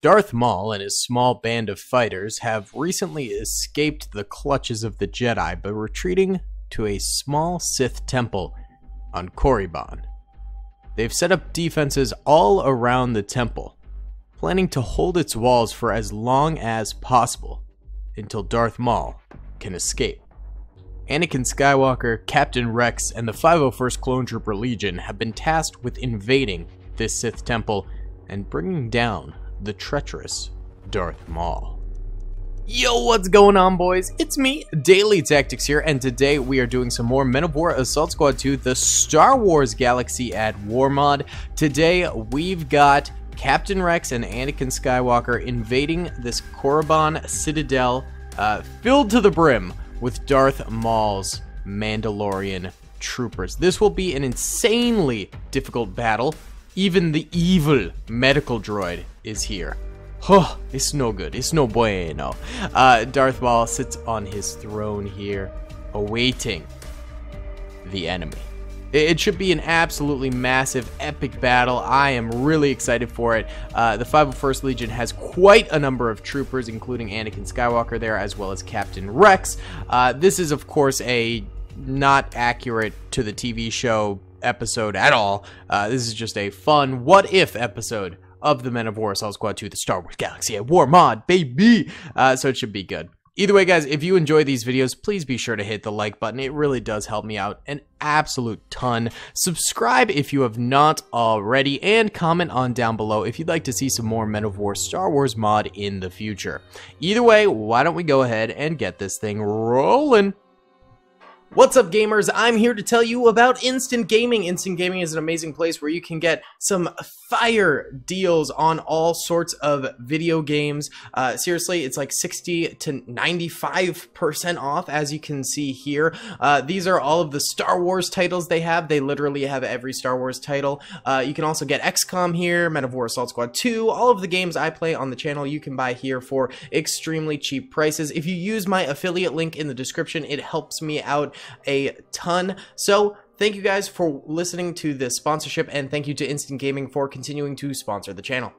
Darth Maul and his small band of fighters have recently escaped the clutches of the Jedi by retreating to a small Sith temple on Korriban. They've set up defenses all around the temple, planning to hold its walls for as long as possible until Darth Maul can escape. Anakin Skywalker, Captain Rex, and the 501st Clone Trooper Legion have been tasked with invading this Sith temple and bringing down the treacherous Darth Maul. Yo, what's going on, boys? It's me, Daily Tactics here, and today we are doing some more Men of War Assault Squad 2, the Star Wars Galaxy at War mod. Today we've got Captain Rex and Anakin Skywalker invading this Korriban Citadel filled to the brim with Darth Maul's Mandalorian troopers. This will be an insanely difficult battle. Even the evil medical droid is here. Oh, it's no good. It's no bueno. Darth Maul sits on his throne here, awaiting the enemy. It should be an absolutely massive, epic battle. I am really excited for it. The 501st Legion has quite a number of troopers, including Anakin Skywalker there, as well as Captain Rex. This is, of course, a not accurate to the TV show episode at all. This is just a fun what-if episode of the Men of War Assault Squad 2, the Star Wars Galaxy at War mod, baby! So it should be good. Either way, guys, if you enjoy these videos, please be sure to hit the like button. It really does help me out an absolute ton. Subscribe if you have not already, and comment on down below if you'd like to see some more Men of War Star Wars mod in the future. Either way, why don't we go ahead and get this thing rolling? What's up, gamers? I'm here to tell you about Instant Gaming. Instant Gaming is an amazing place where you can get some fire deals on all sorts of video games. Seriously, it's like 60 to 95% off, as you can see here. These are all of the Star Wars titles they have. They literally have every Star Wars title. You can also get XCOM here, Men of War Assault Squad 2. All of the games I play on the channel you can buy here for extremely cheap prices. If you use my affiliate link in the description, it helps me out a ton. So thank you guys for listening to this sponsorship, and thank you to Instant Gaming for continuing to sponsor the channel.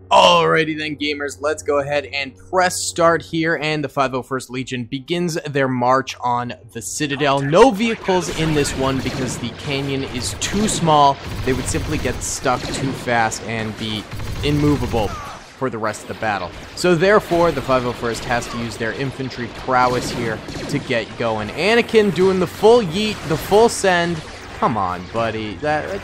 Alrighty then, gamers, let's go ahead and press start here, and the 501st Legion begins their march on the Citadel. No vehicles in this one because the canyon is too small. They would simply get stuck too fast and be immovable for the rest of the battle. So therefore, the 501st has to use their infantry prowess here to get going. Anakin doing the full yeet, the full send. Come on, buddy.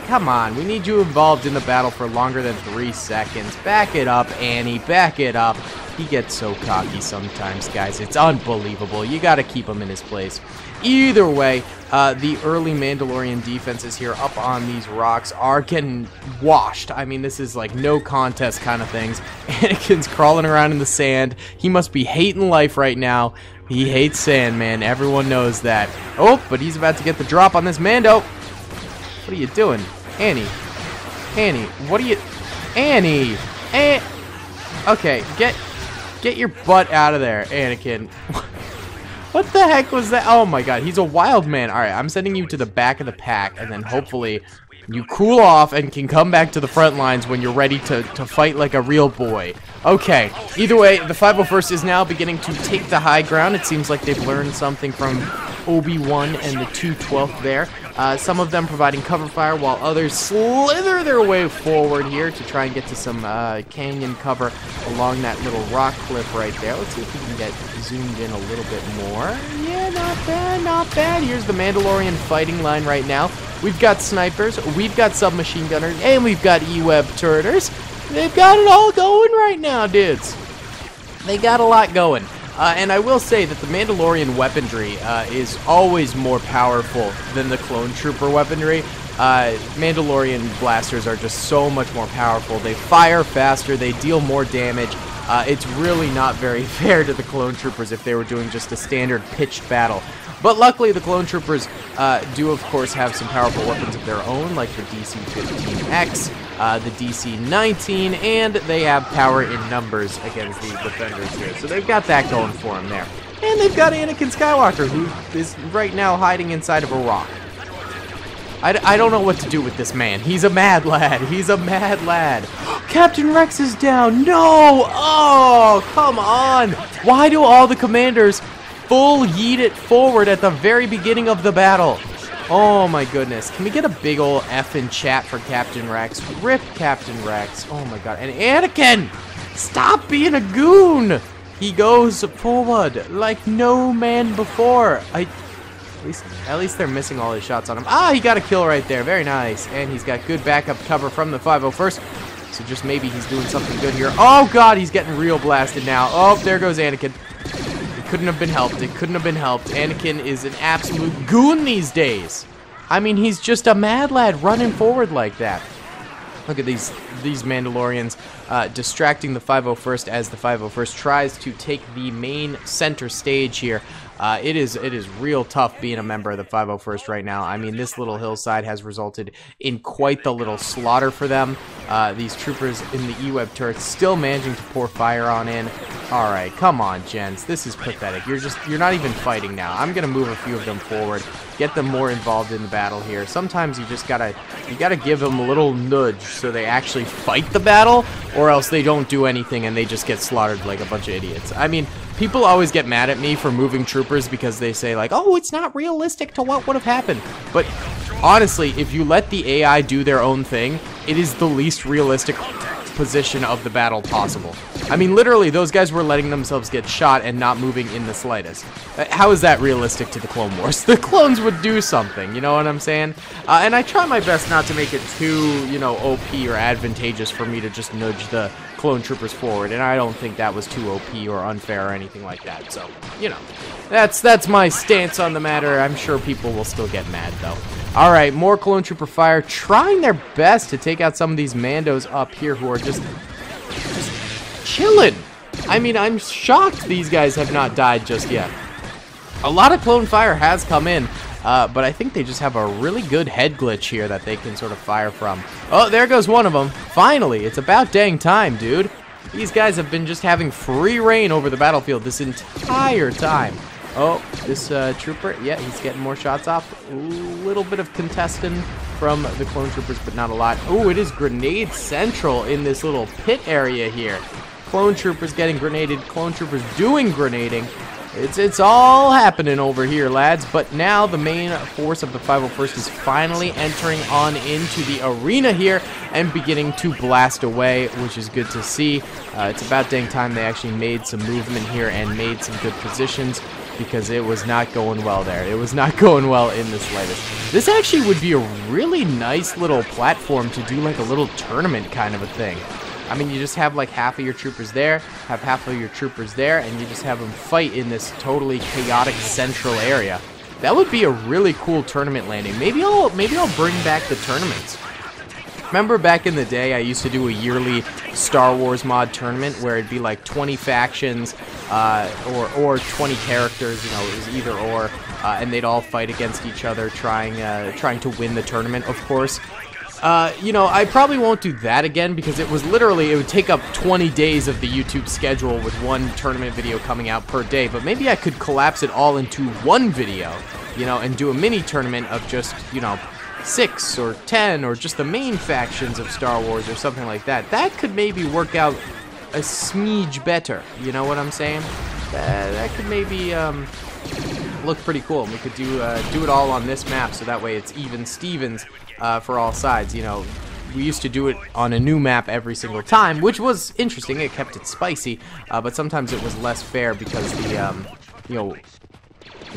Come on. We need you involved in the battle for longer than 3 seconds. Back it up, Annie. Back it up. He gets so cocky sometimes, guys. It's unbelievable. You got to keep him in his place. Either way, the early Mandalorian defenses here up on these rocks are getting washed. I mean, this is like no contest kind of things. Anakin's crawling around in the sand. He must be hating life right now. He hates sand, man. Everyone knows that. Oh, but he's about to get the drop on this Mando. What are you doing? Annie, what are you... Annie! Okay, get your butt out of there, Anakin. What the heck was that? Oh my god, he's a wild man. Alright, I'm sending you to the back of the pack, and then hopefully you cool off and can come back to the front lines when you're ready to fight like a real boy. Okay, either way, the 501st is now beginning to take the high ground. It seems like they've learned something from Obi-Wan and the 212th there. Some of them providing cover fire, while others slither their way forward here to try and get to some canyon cover along that little rock cliff right there. Let's see if we can get zoomed in a little bit more. Yeah, not bad, not bad. Here's the Mandalorian fighting line right now. We've got snipers, we've got submachine gunners, and we've got E-Web turreters. They've got it all going right now, dudes. They got a lot going. And I will say that the Mandalorian weaponry is always more powerful than the Clone Trooper weaponry. Mandalorian blasters are just so much more powerful. They fire faster, they deal more damage. It's really not very fair to the Clone Troopers if they were doing just a standard pitched battle. But luckily, the Clone Troopers do, of course, have some powerful weapons of their own, like the DC-15X, the DC-19, and they have power in numbers against the defenders here. So they've got that going for them there. And they've got Anakin Skywalker, who is right now hiding inside of a rock. I don't know what to do with this man. He's a mad lad. He's a mad lad. Captain Rex is down. No! Oh, come on. Why do all the commanders full yeet it forward at the very beginning of the battle? Oh my goodness. Can we get a big ol' F in chat for Captain Rex? Rip Captain Rex. Oh my god. And Anakin! Stop being a goon! He goes forward like no man before. At least they're missing all his shots on him. Ah, he got a kill right there. Very nice. And he's got good backup cover from the 501st. So just maybe he's doing something good here. Oh god, he's getting real blasted now. Oh, there goes Anakin. Couldn't have been helped. It couldn't have been helped. Anakin is an absolute goon these days. I mean, he's just a mad lad running forward like that. Look at these Mandalorians distracting the 501st as the 501st tries to take the main center stage here. It is real tough being a member of the 501st right now. I mean, this little hillside has resulted in quite the little slaughter for them. These troopers in the E-Web turrets still managing to pour fire on in. All right, come on, gents. This is pathetic. You're not even fighting now. I'm gonna move a few of them forward, get them more involved in the battle here. Sometimes you gotta give them a little nudge so they actually fight the battle, or else they don't do anything and they just get slaughtered like a bunch of idiots. I mean, people always get mad at me for moving troopers because they say like, oh, it's not realistic to what would have happened. But honestly, if you let the AI do their own thing, it is the least realistic position of the battle possible. I mean, literally, those guys were letting themselves get shot and not moving in the slightest. How is that realistic to the Clone Wars? The clones would do something, you know what I'm saying? And I try my best not to make it too, you know, OP or advantageous for me to just nudge the clone troopers forward, and I don't think that was too OP or unfair or anything like that. So, you know, that's my stance on the matter. I'm sure people will still get mad, though. All right, more clone trooper fire, trying their best to take out some of these Mandos up here who are just chilling. I mean, I'm shocked these guys have not died just yet. A lot of clone fire has come in, but I think they just have a really good head glitch here that they can sort of fire from. Oh, there goes one of them. Finally, it's about dang time, dude. These guys have been just having free reign over the battlefield this entire time. Oh, this trooper, yeah, he's getting more shots off. A little bit of contesting from the clone troopers, but not a lot. Oh, it is grenade central in this little pit area here. Clone troopers getting grenaded, clone troopers doing grenading. It's all happening over here, lads. But now the main force of the 501st is finally entering on into the arena here and beginning to blast away, which is good to see. It's about dang time they actually made some movement here and made some good positions, because it was not going well there. It was not going well in the slightest. This actually would be a really nice little platform to do like a little tournament kind of a thing. I mean, you just have like half of your troopers there, have half of your troopers there, and you just have them fight in this totally chaotic central area. That would be a really cool tournament landing. Maybe I'll bring back the tournaments. Remember back in the day, I used to do a yearly Star Wars mod tournament where it'd be like 20 factions or 20 characters, you know, it was either or, and they'd all fight against each other trying to win the tournament, of course. You know, I probably won't do that again because it would take up 20 days of the YouTube schedule with one tournament video coming out per day, but maybe I could collapse it all into one video, you know, and do a mini tournament of just, you know, 6 or 10 or just the main factions of Star Wars or something like that. That could maybe work out a smidge better, you know what I'm saying? That could maybe look pretty cool. We could do it all on this map, so that way it's even Stevens for all sides. You know, we used to do it on a new map every single time, which was interesting. It kept it spicy, but sometimes it was less fair because the you know,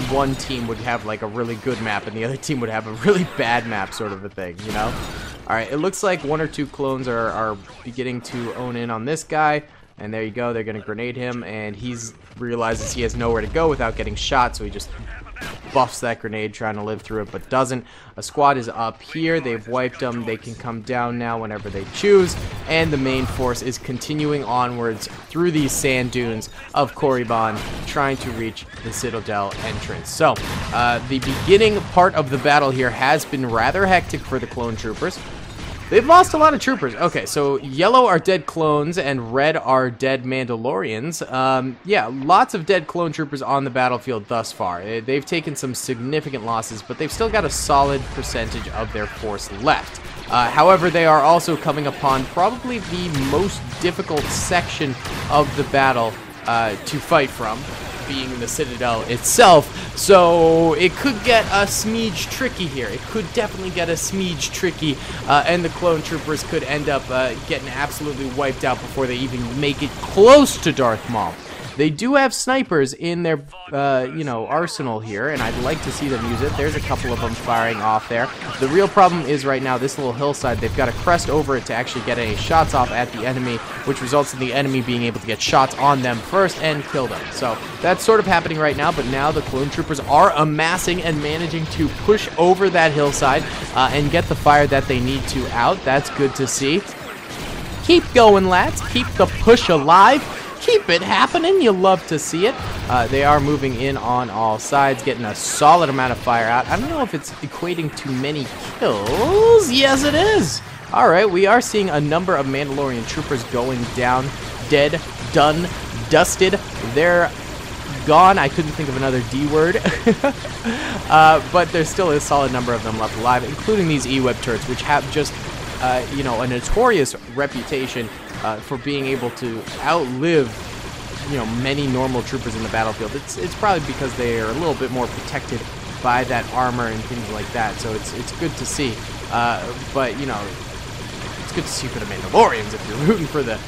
one team would have like a really good map and the other team would have a really bad map, sort of a thing, you know? Alright, it looks like 1 or 2 clones are beginning to own in on this guy, and there you go, they're gonna grenade him, and he's realizes he has nowhere to go without getting shot, so he just buffs that grenade, trying to live through it, but doesn't. A squad is up here. They've wiped them. They can come down now whenever they choose, and the main force is continuing onwards through these sand dunes of Korriban, trying to reach the Citadel entrance. So, the beginning part of the battle here has been rather hectic for the clone troopers. They've lost a lot of troopers. Okay, so yellow are dead clones and red are dead Mandalorians. Yeah, lots of dead clone troopers on the battlefield thus far. They've taken some significant losses, but they've still got a solid percentage of their force left. However, they are also coming upon probably the most difficult section of the battle to fight from, being the Citadel itself. So it could get a smidge tricky here. It could definitely get a smidge tricky, and the clone troopers could end up getting absolutely wiped out before they even make it close to Darth Maul. They do have snipers in their, you know, arsenal here, and I'd like to see them use it. There's a couple of them firing off there. The real problem is right now, this little hillside, they've got to crest over it to actually get any shots off at the enemy, which results in the enemy being able to get shots on them first and kill them. So that's sort of happening right now, but now the clone troopers are amassing and managing to push over that hillside and get the fire that they need to out. That's good to see. Keep going, lads. Keep the push alive. Keep it happening. You love to see it. They are moving in on all sides, getting a solid amount of fire out. I don't know if it's equating to many kills. Yes, it is. All right, we are seeing a number of Mandalorian troopers going down, dead, done, dusted. They're gone. I couldn't think of another D word. But there's still a solid number of them left alive, including these E-Web turrets, which have just, you know, a notorious reputation for being able to outlive, you know, many normal troopers in the battlefield. It's probably because they are a little bit more protected by that armor and things like that. So it's good to see. But you know, it's good to see for the Mandalorians. If you're rooting for the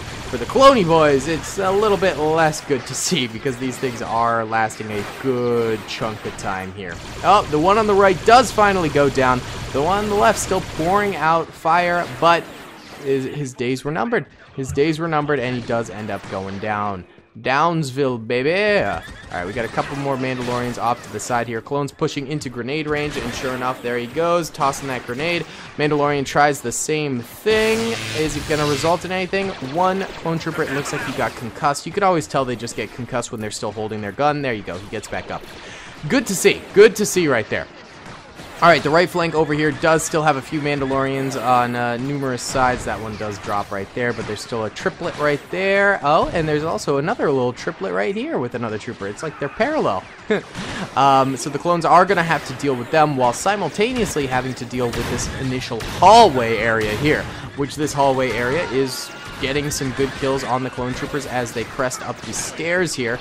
cloney boys, it's a little bit less good to see because these things are lasting a good chunk of time here. Oh, the one on the right does finally go down. The one on the left still pouring out fire, but his days were numbered. His days were numbered, and he does end up going down. Downsville, baby. All right, we got a couple more Mandalorians off to the side here. Clones pushing into grenade range, and sure enough, there he goes, tossing that grenade. Mandalorian tries the same thing. Is it going to result in anything? One clone trooper, it looks like he got concussed. You could always tell they just get concussed when they're still holding their gun. There you go, he gets back up. Good to see. Good to see right there. Alright, the right flank over here does still have a few Mandalorians on numerous sides. That one does drop right there, but there's still a triplet right there. Oh, and there's also another little triplet right here with another trooper. It's like they're parallel. So the clones are going to have to deal with them while simultaneously having to deal with this initial hallway area here, which this hallway area is getting some good kills on the clone troopers as they crest up the stairs here.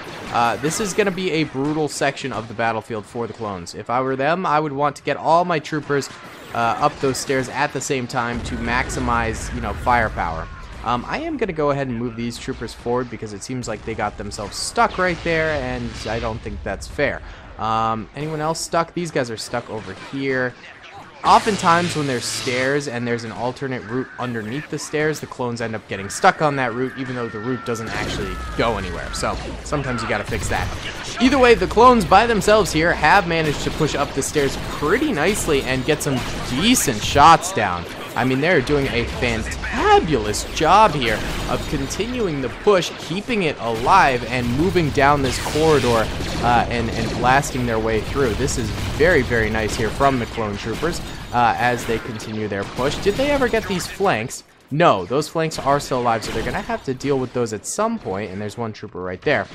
This is going to be a brutal section of the battlefield for the clones. If I were them, I would want to get all my troopers up those stairs at the same time to maximize, you know, firepower. I am going to go ahead and move these troopers forward because it seems like they got themselves stuck right there, and I don't think that's fair. Anyone else stuck? These guys are stuck over here. Oftentimes when there's stairs and there's an alternate route underneath the stairs, the clones end up getting stuck on that route even though the route doesn't actually go anywhere. So sometimes you gotta fix that. Either way, the clones by themselves here have managed to push up the stairs pretty nicely and get some decent shots down. I mean, they're doing a fantabulous job here of continuing the push, keeping it alive, and moving down this corridor and blasting their way through. This is very, very nice here from the clone troopers as they continue their push. Did they ever get these flanks? No, those flanks are still alive, so they're going to have to deal with those at some point, and there's one trooper right there.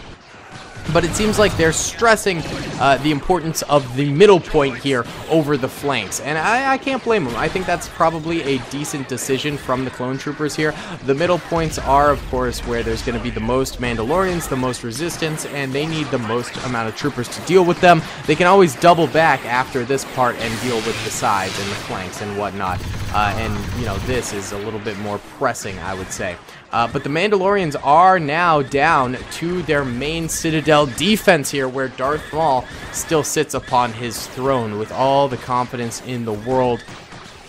But it seems like they're stressing the importance of the middle point here over the flanks. And I can't blame them. I think that's probably a decent decision from the clone troopers here. The middle points are, of course, where there's going to be the most Mandalorians, the most resistance, and they need the most amount of troopers to deal with them. They can always double back after this part and deal with the sides and the flanks and whatnot. And, you know, this is a little bit more pressing, I would say. But the Mandalorians are now down to their main Citadel defense here, where Darth Maul still sits upon his throne with all the confidence in the world.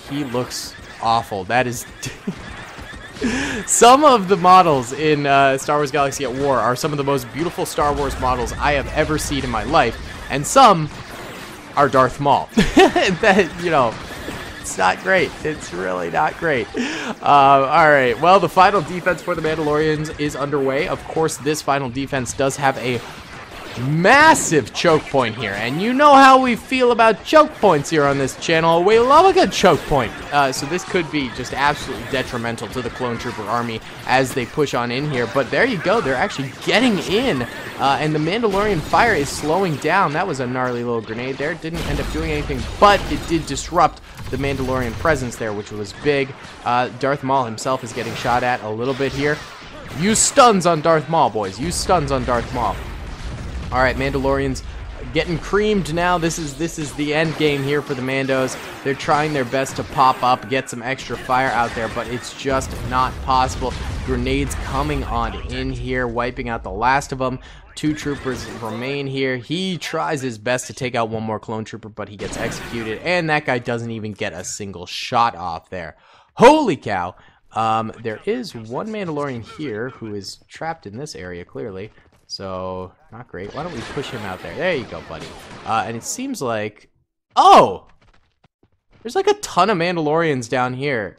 He looks awful. That is... Some of the models in Star Wars Galaxy at War are some of the most beautiful Star Wars models I have ever seen in my life, and some are Darth Maul. That, you know... It's not great. It's really not great. Alright, well, the final defense for the Mandalorians is underway. Of course, this final defense does have a massive choke point here, and you know how we feel about choke points here on this channel. We love a good choke point. So this could be just absolutely detrimental to the clone trooper army as they push on in here, but there you go, they're actually getting in, and the Mandalorian fire is slowing down. That was a gnarly little grenade there. It didn't end up doing anything, but it did disrupt the Mandalorian presence there, which was big. Darth Maul himself is getting shot at a little bit here. Use stuns on Darth Maul, boys. Use stuns on Darth Maul. All right, Mandalorians getting creamed now. This is the end game here for the Mandos. They're trying their best to pop up, get some extra fire out there, but it's just not possible. Grenades coming on in here, wiping out the last of them. 2 troopers remain here. He tries his best to take out one more clone trooper, but he gets executed, and that guy doesn't even get a single shot off there. Holy cow. There is one Mandalorian here who is trapped in this area, clearly. So, not great. Why don't we push him out there? There you go, buddy. And it seems like... Oh! There's like a ton of Mandalorians down here.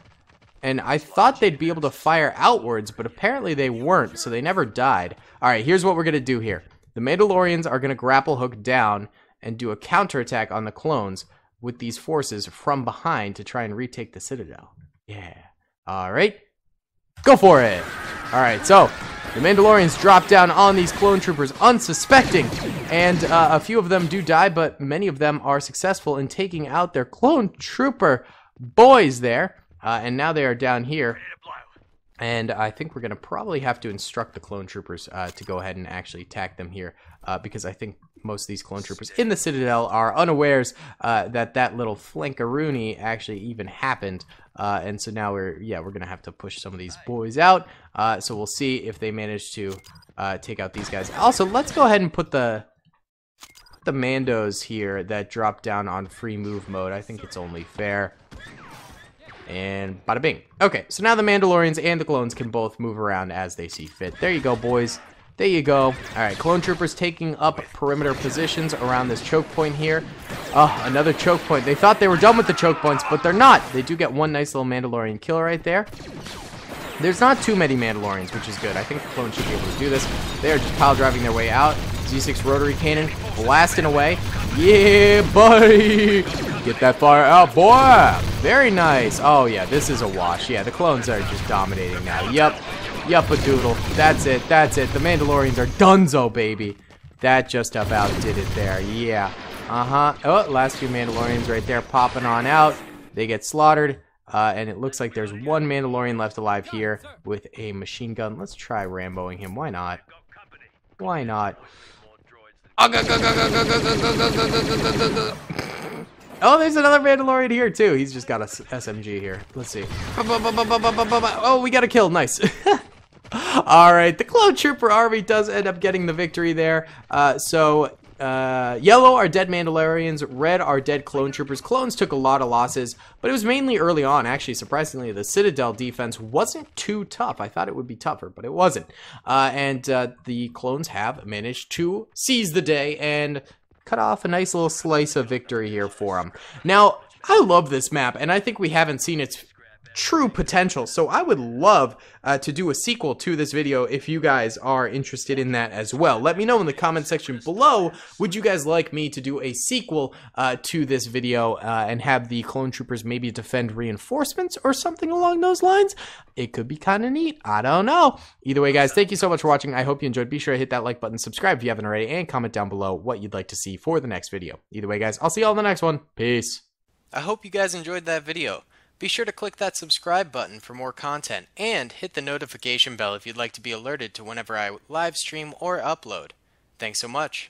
And I thought they'd be able to fire outwards, but apparently they weren't, so they never died. Alright, here's what we're going to do here. The Mandalorians are going to grapple hook down and do a counterattack on the clones with these forces from behind to try and retake the Citadel. Yeah. Alright. Go for it! Alright, so... the Mandalorians drop down on these clone troopers unsuspecting, and a few of them do die, but many of them are successful in taking out their clone trooper boys there, and now they are down here, and I think we're going to probably have to instruct the clone troopers to go ahead and actually attack them here, because I think most of these clone troopers in the Citadel are unawares that little flankaroony actually even happened. And so now we're going to have to push some of these boys out. So we'll see if they manage to take out these guys. Also, let's go ahead and put the Mandos here that drop down on free move mode. I think it's only fair. And bada bing. Okay, so now the Mandalorians and the clones can both move around as they see fit. There you go, boys. There you go. All right, clone troopers taking up perimeter positions around this choke point here. Oh, another choke point. They thought they were done with the choke points, but they're not. They do get one nice little Mandalorian kill right there. There's not too many Mandalorians, which is good. I think the clones should be able to do this. They are just pile driving their way out. Z6 rotary cannon blasting away. Yeah, buddy. Get that fire out, boy. Very nice. Oh, yeah, this is a wash. Yeah, the clones are just dominating now. Yup-a-doodle. That's it. That's it. The Mandalorians are donezo, baby. That just about did it there. Yeah. Oh, last few Mandalorians right there popping on out. They get slaughtered. And it looks like there's one Mandalorian left alive here with a machine gun. Let's try Ramboing him. Why not? Why not? Oh, there's another Mandalorian here, too. He's just got a SMG here. Let's see. Oh, we got a kill. Nice. Alright, the Clone Trooper Army does end up getting the victory there. Yellow are dead Mandalorians, red are dead Clone Troopers. Clones took a lot of losses, but it was mainly early on. Actually, surprisingly, the Citadel defense wasn't too tough. I thought it would be tougher, but it wasn't. The clones have managed to seize the day and cut off a nice little slice of victory here for them. Now, I love this map, and I think we haven't seen its true potential, so I would love to do a sequel to this video if you guys are interested in that as well. Let me know in the comment section below, would you guys like me to do a sequel to this video and have the clone troopers maybe defend reinforcements or something along those lines? It could be kind of neat. I don't know. Either way, guys, thank you so much for watching. I hope you enjoyed. Be sure to hit that like button, subscribe if you haven't already, and comment down below what you'd like to see for the next video. Either way, guys, I'll see you all in the next one. Peace. I hope you guys enjoyed that video. Be sure to click that subscribe button for more content, and hit the notification bell if you'd like to be alerted to whenever I live stream or upload. Thanks so much.